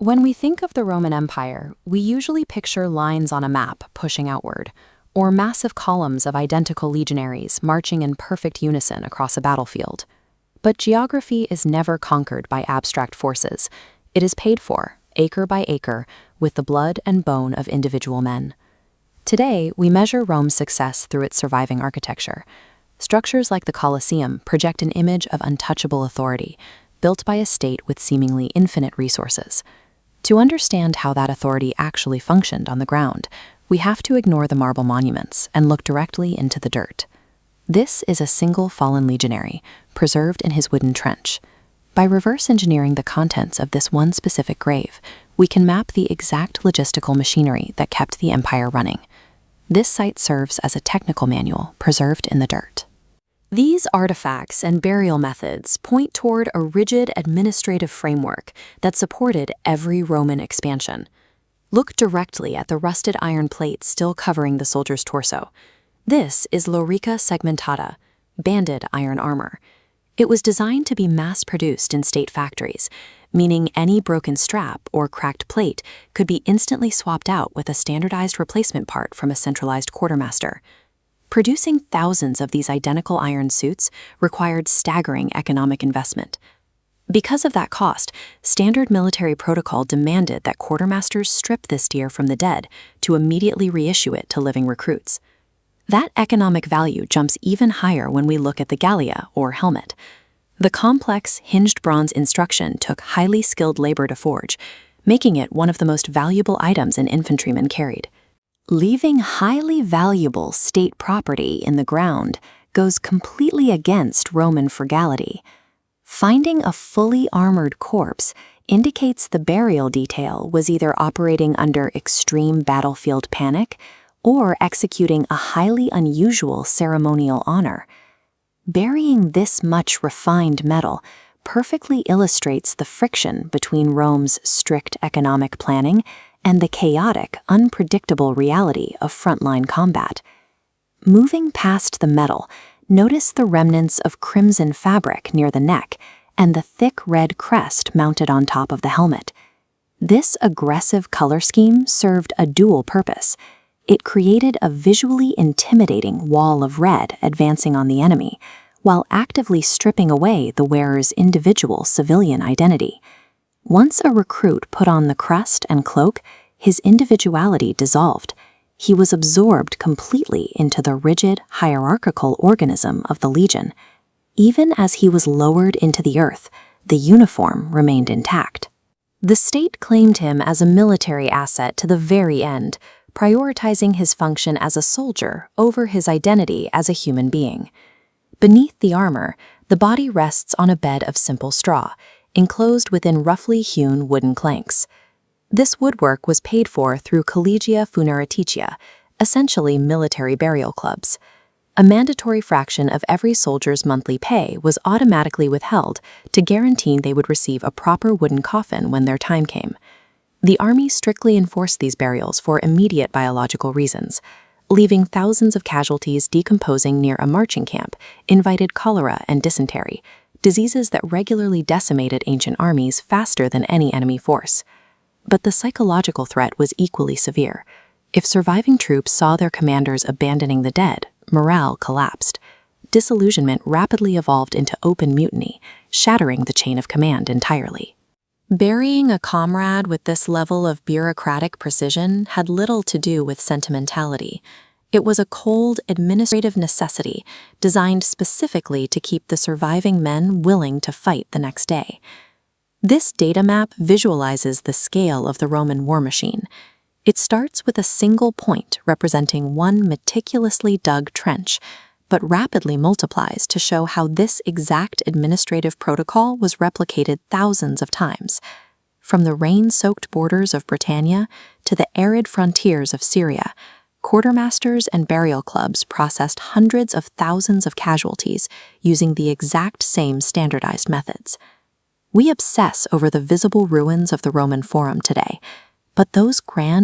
When we think of the Roman Empire, we usually picture lines on a map pushing outward, or massive columns of identical legionaries marching in perfect unison across a battlefield. But geography is never conquered by abstract forces. It is paid for, acre by acre, with the blood and bone of individual men. Today, we measure Rome's success through its surviving architecture. Structures like the Colosseum project an image of untouchable authority, built by a state with seemingly infinite resources. To understand how that authority actually functioned on the ground, we have to ignore the marble monuments and look directly into the dirt. This is a single fallen legionary, preserved in his wooden trench. By reverse engineering the contents of this one specific grave, we can map the exact logistical machinery that kept the empire running. This site serves as a technical manual preserved in the dirt. These artifacts and burial methods point toward a rigid administrative framework that supported every Roman expansion. Look directly at the rusted iron plate still covering the soldier's torso. This is lorica segmentata, banded iron armor. It was designed to be mass-produced in state factories, meaning any broken strap or cracked plate could be instantly swapped out with a standardized replacement part from a centralized quartermaster. Producing thousands of these identical iron suits required staggering economic investment. Because of that cost, standard military protocol demanded that quartermasters strip this gear from the dead to immediately reissue it to living recruits. That economic value jumps even higher when we look at the gallia, or helmet. The complex, hinged bronze instruction took highly skilled labor to forge, making it one of the most valuable items an infantryman carried. Leaving highly valuable state property in the ground goes completely against Roman frugality. Finding a fully armored corpse indicates the burial detail was either operating under extreme battlefield panic or executing a highly unusual ceremonial honor. Burying this much refined metal perfectly illustrates the friction between Rome's strict economic planning and the chaotic, unpredictable reality of frontline combat. Moving past the metal, notice the remnants of crimson fabric near the neck and the thick red crest mounted on top of the helmet. This aggressive color scheme served a dual purpose. It created a visually intimidating wall of red advancing on the enemy, while actively stripping away the wearer's individual civilian identity. Once a recruit put on the crest and cloak, his individuality dissolved. He was absorbed completely into the rigid, hierarchical organism of the legion. Even as he was lowered into the earth, the uniform remained intact. The state claimed him as a military asset to the very end, prioritizing his function as a soldier over his identity as a human being. Beneath the armor, the body rests on a bed of simple straw, enclosed within roughly hewn wooden planks. This woodwork was paid for through collegia funeraticea, essentially military burial clubs. A mandatory fraction of every soldier's monthly pay was automatically withheld to guarantee they would receive a proper wooden coffin when their time came. The army strictly enforced these burials for immediate biological reasons. Leaving thousands of casualties decomposing near a marching camp invited cholera and dysentery, diseases that regularly decimated ancient armies faster than any enemy force. But the psychological threat was equally severe. If surviving troops saw their commanders abandoning the dead, morale collapsed. Disillusionment rapidly evolved into open mutiny, shattering the chain of command entirely. Burying a comrade with this level of bureaucratic precision had little to do with sentimentality. It was a cold, administrative necessity designed specifically to keep the surviving men willing to fight the next day. This data map visualizes the scale of the Roman war machine. It starts with a single point representing one meticulously dug trench, but rapidly multiplies to show how this exact administrative protocol was replicated thousands of times. From the rain-soaked borders of Britannia to the arid frontiers of Syria, quartermasters and burial clubs processed hundreds of thousands of casualties using the exact same standardized methods. We obsess over the visible ruins of the Roman Forum today, but those grand